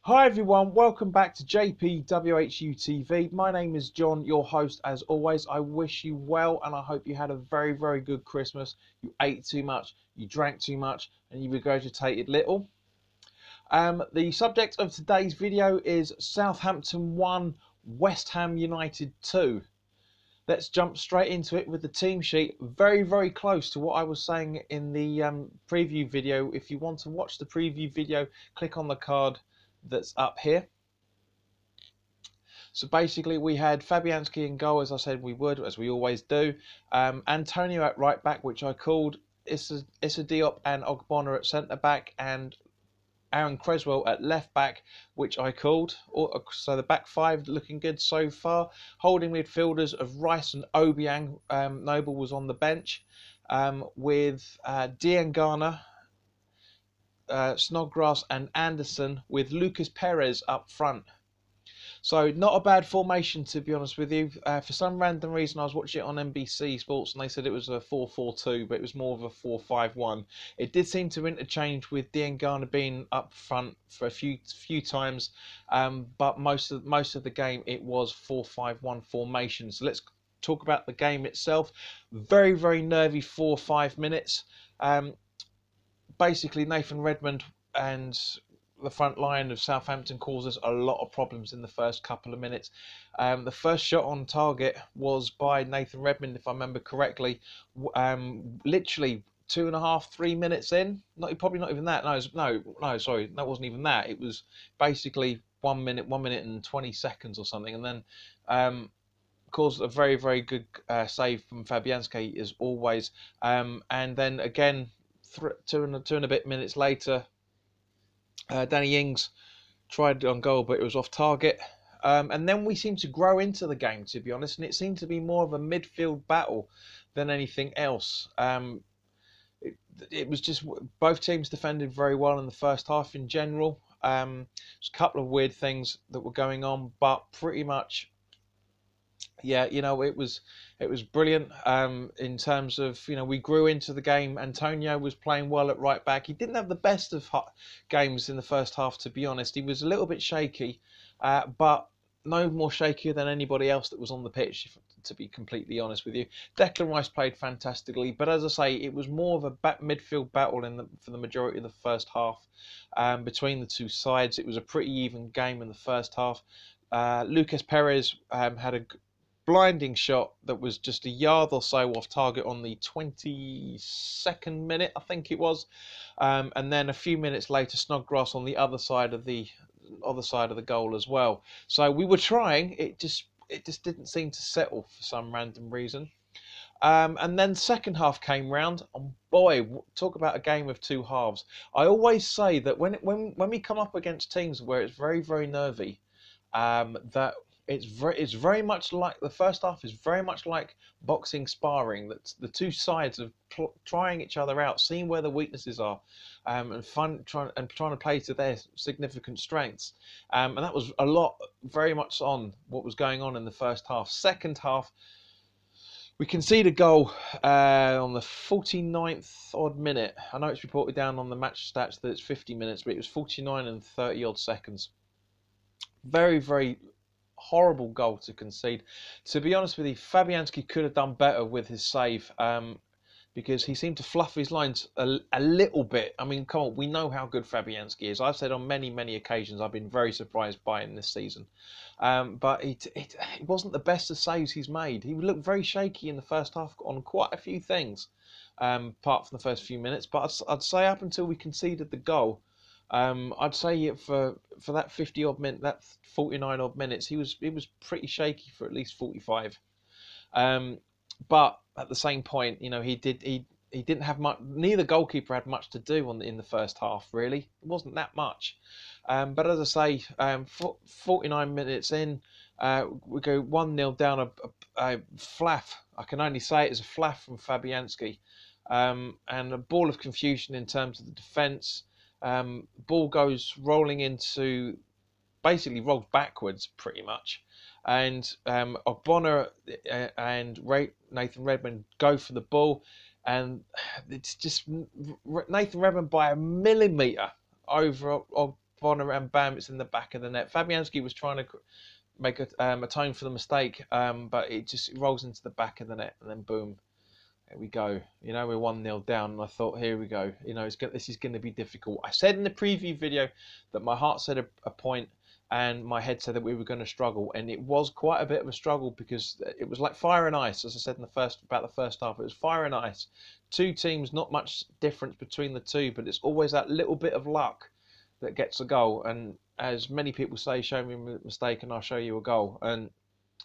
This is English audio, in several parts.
Hi everyone, welcome back to JPWHU TV. My name is John, your host as always. I wish you well and I hope you had a very good Christmas. You ate too much, you drank too much and you regurgitated little. The subject of today's video is Southampton 1, West Ham United 2. Let's jump straight into it with the team sheet. Very close to what I was saying in the preview video. If you want to watch the preview video, click on the card that's up here. So basically we had Fabianski in goal, as I said we would, as we always do. Antonio at right back, which I called. Issa Diop and Ogbonna at centre back, and Aaron Creswell at left back, which I called. So the back five looking good so far. Holding midfielders of Rice and Obiang. Noble was on the bench, with Diangana, Snodgrass and Anderson, with Lucas Perez up front. So not a bad formation, to be honest with you. For some random reason, I was watching it on NBC Sports and they said it was a 4-4-2, but it was more of a 4-5-1. It did seem to interchange with Diangana being up front for a few times, but most of the game it was 4-5-1 formation. So let's talk about the game itself. Very nervy 4 or 5 minutes. Basically, Nathan Redmond and the front line of Southampton causes a lot of problems in the first couple of minutes. The first shot on target was by Nathan Redmond, if I remember correctly, literally 2.5-3 minutes in. Probably not even that. No, sorry, that wasn't even that. It was basically 1 minute and 20 seconds or something, and then caused a very good save from Fabianski as always. And then again, two and a bit minutes later, Danny Ings tried on goal, but it was off target. And then we seemed to grow into the game, to be honest, and it seemed to be more of a midfield battle than anything else. It was just both teams defended very well in the first half in general. There's a couple of weird things that were going on, but pretty much, yeah, it was brilliant in terms of, we grew into the game. Antonio was playing well at right back. He didn't have the best of games in the first half, to be honest. He was a little bit shaky, but no more shakier than anybody else that was on the pitch, to be completely honest with you. Declan Rice played fantastically, but as I say, it was more of a midfield battle for the majority of the first half between the two sides. It was a pretty even game in the first half. Lucas Perez had a blinding shot that was just a yard or so off target on the 22nd minute, I think it was, and then a few minutes later, Snodgrass on the other side of the goal as well. So we were trying. It just didn't seem to settle for some random reason. And then second half came round, and boy, talk about a game of two halves. I always say that when we come up against teams where it's very nervy, that it's very much like the first half is very much like boxing sparring. That's the two sides of trying each other out, seeing where the weaknesses are, and trying to play to their significant strengths. And that was very much on what was going on in the first half. Second half, we conceded a goal on the 49th odd minute. I know it's reported down on the match stats that it's 50 minutes, but it was 49 and 30 odd seconds. Very horrible goal to concede. To be honest with you, Fabianski could have done better with his save, because he seemed to fluff his lines a little bit. I mean, come on, we know how good Fabianski is. I've said on many occasions I've been very surprised by him this season. But it wasn't the best of saves he's made. He looked very shaky in the first half on quite a few things, apart from the first few minutes. But I'd say up until we conceded the goal, I'd say for that 50 odd minute, that 49 odd minutes, he was pretty shaky for at least 45. But at the same point, he didn't have much. Neither goalkeeper had much to do in the first half. Really, it wasn't that much. But as I say, 49 minutes in, we go 1-0 down. A flaff. I can only say it as a flaff from Fabianski, and a ball of confusion in terms of the defence. Ball goes rolling basically rolls backwards pretty much, and Ogbonna and Nathan Redmond go for the ball, and it's just Nathan Redmond by a millimetre over Bonner, and bam, it's in the back of the net. Fabianski was trying to make atone for the mistake, but it rolls into the back of the net, and then boom, there we go. You know, we're 1-0 down, and I thought, here we go. You know, this is going to be difficult. I said in the preview video that my heart said a point, and my head said that we were going to struggle, and it was quite a bit of a struggle because it was like fire and ice, as I said in about the first half. It was fire and ice. Two teams, not much difference between the two, but it's always that little bit of luck that gets a goal. And as many people say, show me a mistake and I'll show you a goal. And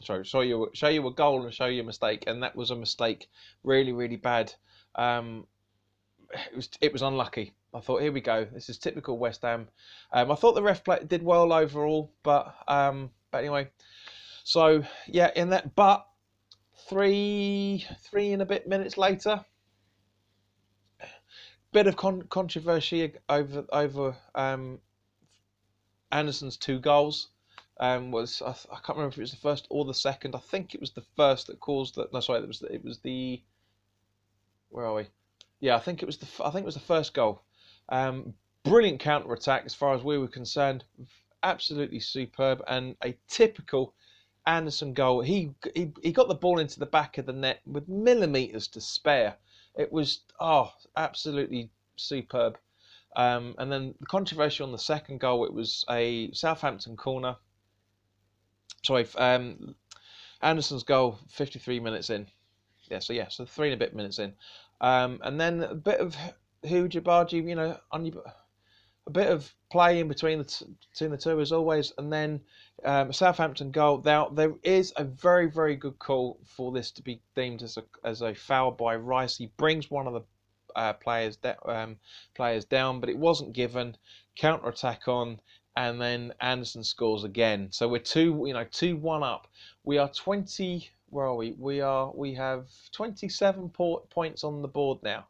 sorry, show you a goal and show you a mistake, and that was a mistake, really, really bad. It was unlucky. I thought, here we go. This is typical West Ham. I thought the ref did well overall, but anyway. So yeah, in that, but three and a bit minutes later, bit of controversy over Anderson's 2 goals. I can't remember if it was the first or the second. I think it was the first that caused that. No, sorry, it was the. Where are we? Yeah, I think it was the first goal. Brilliant counter attack as far as we were concerned. Absolutely superb, and a typical Anderson goal. He got the ball into the back of the net with millimeters to spare. It was absolutely superb. And then the controversy on the second goal. It was a Southampton corner. Sorry, Anderson's goal 53 minutes in. So 3 and a bit minutes in. And then a bit of Hujibaji, you know, a bit of play in between the two as always, and then Southampton goal. Now there is a very, very good call for this to be deemed as a foul by Rice. He brings one of the players down, but it wasn't given. Counter attack on, and then Anderson scores again. So we're 2-1 up. We are 20. Where are we? We have 27 points on the board now.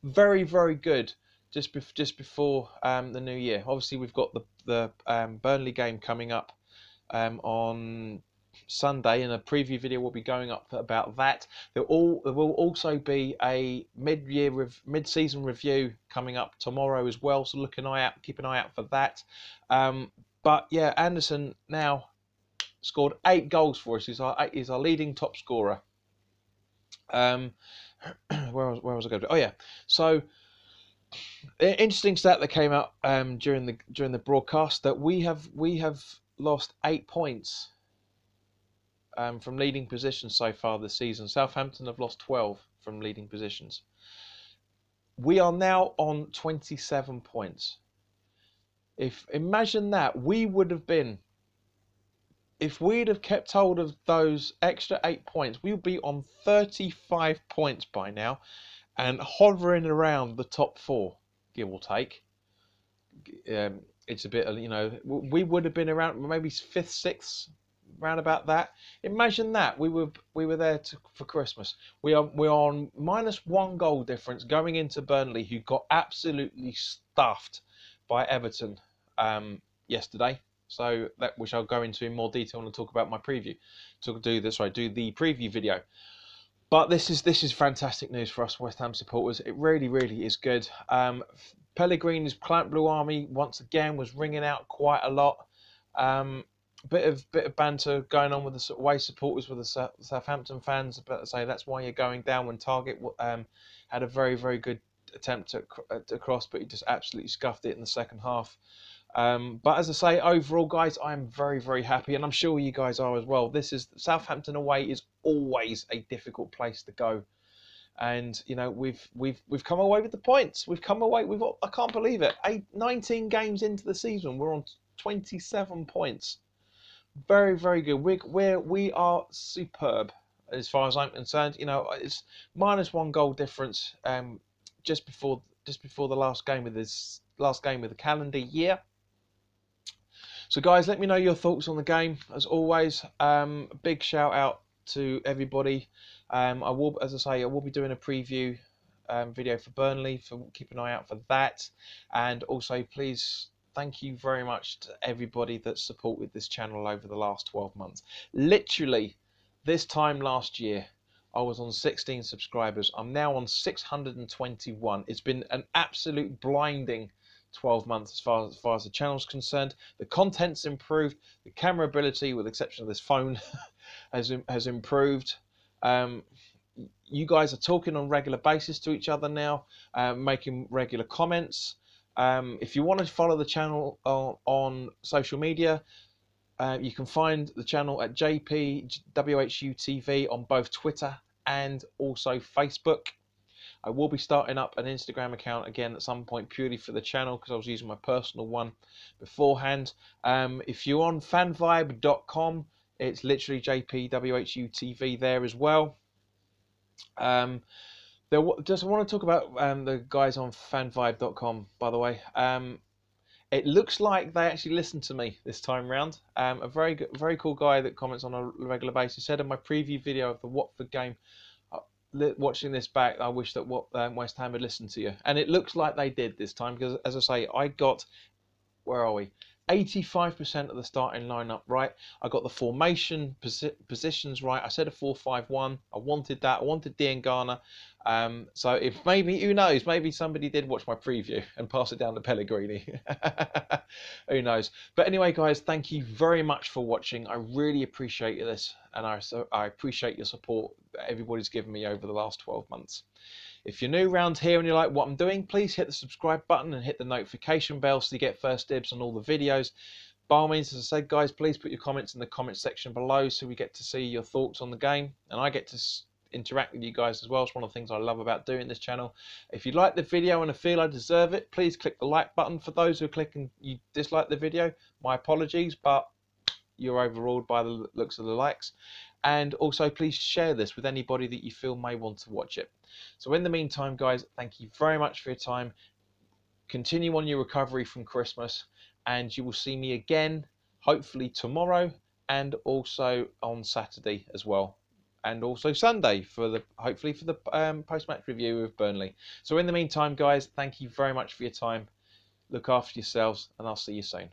Very, very good. Just before the new year. Obviously, we've got the Burnley game coming up on Sunday, and a preview video will be going up about that. There will also be a mid-season review coming up tomorrow as well. So keep an eye out for that. But yeah, Anderson now scored 8 goals for us. He's our leading top scorer. Where was I going to? Oh yeah. So interesting stat that came out during the broadcast, that we have lost 8 points from leading positions so far this season. Southampton have lost 12 from leading positions. We are now on 27 points. Imagine that, if we'd have kept hold of those extra 8 points, we would be on 35 points by now, and hovering around the top 4, give or take. It's a bit, you know, we would have been around maybe 5th, 6th, round about that. Imagine that, we were there for Christmas. We are on -1 goal difference going into Burnley, who got absolutely stuffed by Everton yesterday. So which I'll go into in more detail when I talk about my preview. Do the preview video. But this is fantastic news for us West Ham supporters. It really, really is good. Pellegrini's Plant Blue Army once again was ringing out quite a lot. Bit of banter going on with the away supporters, with the Southampton fans. But I say that's why you're going down, when Target had a very, very good attempt to cross, but he just absolutely scuffed it in the second half. But as I say, overall, guys, I am very, very happy, and I'm sure you guys are as well. Southampton away is always a difficult place to go, and you know we've come away with the points. I can't believe it. 19 games into the season, we're on 27 points. Very, very good. We are superb as far as I'm concerned. You know, it's -1 goal difference just before the last game of the calendar year. So guys, let me know your thoughts on the game. As always, big shout out to everybody. I will be doing a preview video for Burnley, so keep an eye out for that. And also, please, thank you very much to everybody that supported this channel over the last 12 months. Literally, this time last year, I was on 16 subscribers. I'm now on 621. It's been an absolute blinding 12 months as far as the channel's concerned. The content's improved. The camera ability, with the exception of this phone, has improved. You guys are talking on a regular basis to each other now, making regular comments. If you want to follow the channel on social media, you can find the channel at JPWHUTV on both Twitter and also Facebook. I will be starting up an Instagram account again at some point, purely for the channel, because I was using my personal one beforehand. If you're on fanvibe.com, it's literally JPWHUTV there as well. Just want to talk about the guys on fanvibe.com, by the way. It looks like they actually listened to me this time round. A very cool guy that comments on a regular basis said in my preview video of the Watford game, watching this back, I wish that West Ham had listened to you. And it looks like they did this time, because, as I say, I got, where are we? 85% of the starting lineup right. I got the formation positions right. I said a 4-5-1. I wanted that. I wanted Diangana. So if maybe, who knows, maybe somebody did watch my preview and pass it down to Pellegrini. Who knows? But anyway, guys, thank you very much for watching. I really appreciate this, and I appreciate your support that everybody's given me over the last 12 months. If you're new around here and you like what I'm doing, please hit the subscribe button and hit the notification bell so you get first dibs on all the videos. By all means, as I said, guys, please put your comments in the comment section below so we get to see your thoughts on the game, and I get to interact with you guys as well. It's one of the things I love about doing this channel. If you like the video and I feel I deserve it, please click the like button. For those who click and you dislike the video, my apologies, but you're overruled by the looks of the likes. And also, please share this with anybody that you feel may want to watch it. So in the meantime, guys, thank you very much for your time. Continue on your recovery from Christmas, and you will see me again, hopefully tomorrow, and also on Saturday as well, and also Sunday hopefully for the post-match review of Burnley. So in the meantime, guys, thank you very much for your time. Look after yourselves, and I'll see you soon.